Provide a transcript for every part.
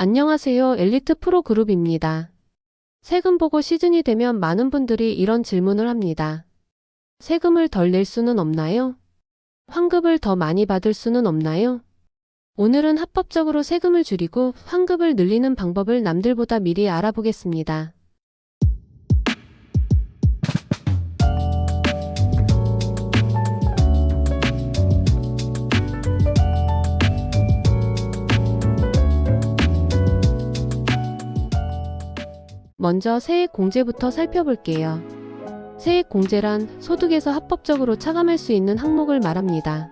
안녕하세요. 엘리트 프로그룹입니다. 세금 보고 시즌이 되면 많은 분들이 이런 질문을 합니다. 세금을 덜 낼 수는 없나요? 환급을 더 많이 받을 수는 없나요? 오늘은 합법적으로 세금을 줄이고 환급을 늘리는 방법을 남들보다 미리 알아보겠습니다. 먼저 세액공제부터 살펴볼게요. 세액공제란 소득에서 합법적으로 차감할 수 있는 항목을 말합니다.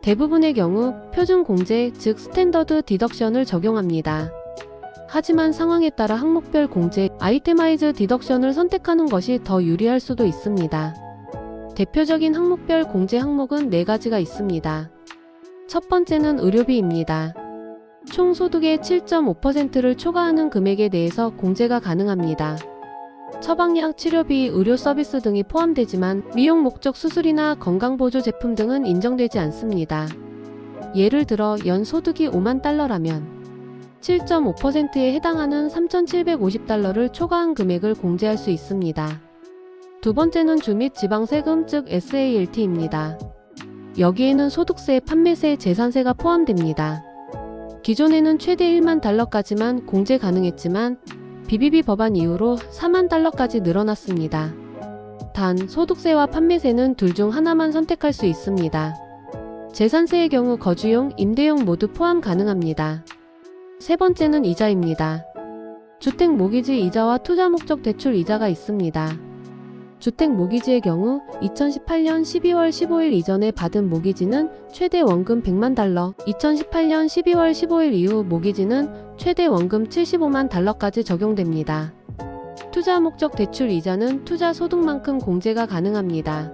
대부분의 경우 표준공제, 즉 스탠더드 디덕션을 적용합니다. 하지만 상황에 따라 항목별 공제, 아이테마이즈 디덕션을 선택하는 것이 더 유리할 수도 있습니다. 대표적인 항목별 공제 항목은 4가지가 있습니다. 첫 번째는 의료비입니다. 총 소득의 7.5%를 초과하는 금액에 대해서 공제가 가능합니다. 처방약, 치료비, 의료 서비스 등이 포함되지만 미용 목적 수술이나 건강보조 제품 등은 인정되지 않습니다. 예를 들어 연 소득이 5만 달러라면 7.5%에 해당하는 3,750달러를 초과한 금액을 공제할 수 있습니다. 두 번째는 주 및 지방세금, 즉 SALT입니다. 여기에는 소득세, 판매세, 재산세가 포함됩니다. 기존에는 최대 1만 달러까지만 공제 가능했지만 BBB 법안 이후로 4만 달러까지 늘어났습니다. 단, 소득세와 판매세는 둘 중 하나만 선택할 수 있습니다. 재산세의 경우 거주용, 임대용 모두 포함 가능합니다. 세 번째는 이자입니다. 주택 모기지 이자와 투자 목적 대출 이자가 있습니다. 주택 모기지의 경우 2018년 12월 15일 이전에 받은 모기지는 최대 원금 100만 달러, 2018년 12월 15일 이후 모기지는 최대 원금 75만 달러까지 적용됩니다. 투자 목적 대출 이자는 투자 소득만큼 공제가 가능합니다.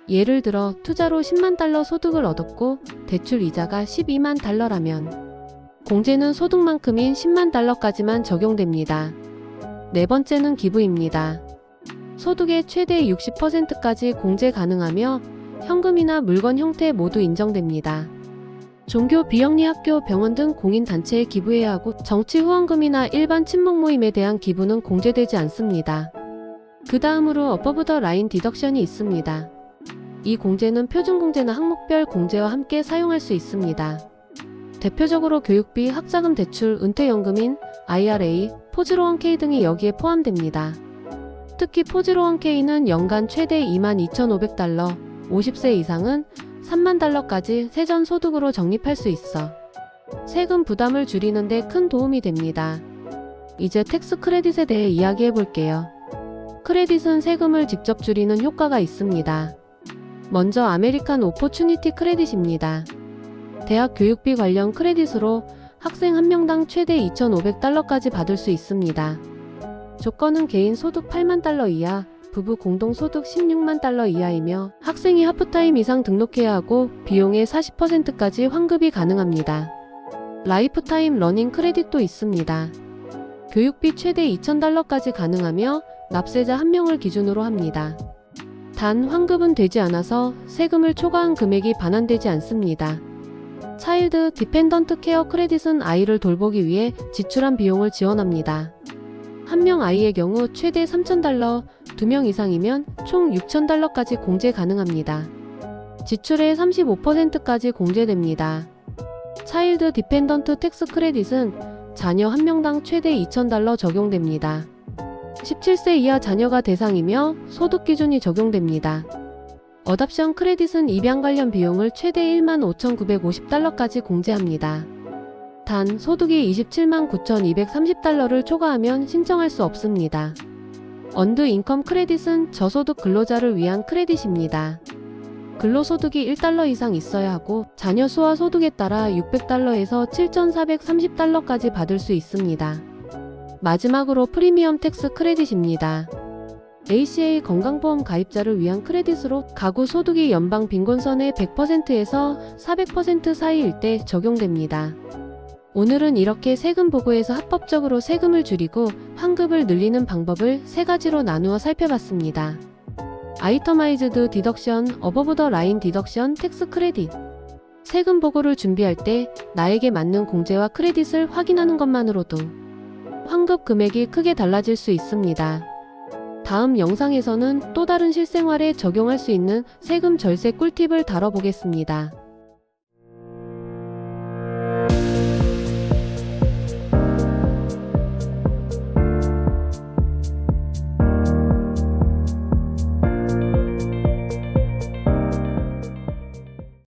예를 들어 투자로 10만 달러 소득을 얻었고 대출 이자가 12만 달러라면 공제는 소득만큼인 10만 달러까지만 적용됩니다. 네 번째는 기부입니다. 소득의 최대 60%까지 공제 가능하며 현금이나 물건 형태 모두 인정됩니다. 종교, 비영리 학교, 병원 등 공인단체에 기부해야 하고 정치 후원금이나 일반 친목 모임에 대한 기부는 공제되지 않습니다. 그 다음으로 어버브 더 라인 디덕션이 있습니다. 이 공제는 표준공제나 항목별 공제와 함께 사용할 수 있습니다. 대표적으로 교육비, 학자금 대출, 은퇴연금인 IRA, 포즈로원K 등이 여기에 포함됩니다. 특히 포즈로원K는 연간 최대 22,500달러, 50세 이상은 3만 달러까지 세전 소득으로 적립할 수 있어 세금 부담을 줄이는 데 큰 도움이 됩니다. 이제 텍스 크레딧에 대해 이야기해 볼게요. 크레딧은 세금을 직접 줄이는 효과가 있습니다. 먼저 아메리칸 오퍼추니티 크레딧입니다. 대학 교육비 관련 크레딧으로 학생 한 명당 최대 2,500달러까지 받을 수 있습니다. 조건은 개인 소득 8만 달러 이하, 부부 공동 소득 16만 달러 이하이며 학생이 하프타임 이상 등록해야 하고 비용의 40%까지 환급이 가능합니다. 라이프타임 러닝 크레딧도 있습니다. 교육비 최대 2,000달러까지 가능하며 납세자 1명을 기준으로 합니다. 단 환급은 되지 않아서 세금을 초과한 금액이 반환되지 않습니다. 차일드 디펜던트 케어 크레딧은 아이를 돌보기 위해 지출한 비용을 지원합니다. 한 명 아이의 경우 최대 3,000달러, 2명 이상이면 총 6,000달러까지 공제 가능합니다. 지출의 35%까지 공제됩니다. 차일드 디펜던트 텍스 크레딧은 자녀 한 명당 최대 2,000달러 적용됩니다. 17세 이하 자녀가 대상이며 소득 기준이 적용됩니다. 어답션 크레딧은 입양 관련 비용을 최대 15,950달러까지 공제합니다. 단, 소득이 27만 9,230달러를 초과하면 신청할 수 없습니다. 언드 인컴 크레딧은 저소득 근로자를 위한 크레딧입니다. 근로소득이 1달러 이상 있어야 하고 자녀 수와 소득에 따라 600달러에서 7,430달러까지 받을 수 있습니다. 마지막으로 프리미엄 텍스 크레딧입니다. ACA 건강보험 가입자를 위한 크레딧으로 가구 소득이 연방 빈곤선의 100%에서 400% 사이일 때 적용됩니다. 오늘은 이렇게 세금 보고에서 합법적으로 세금을 줄이고 환급을 늘리는 방법을 3가지로 나누어 살펴봤습니다. 아이터마이즈드 디덕션, 어버브 더 라인 디덕션, 텍스 크레딧. 세금 보고를 준비할 때 나에게 맞는 공제와 크레딧을 확인하는 것만으로도 환급 금액이 크게 달라질 수 있습니다. 다음 영상에서는 또 다른 실생활에 적용할 수 있는 세금 절세 꿀팁을 다뤄보겠습니다.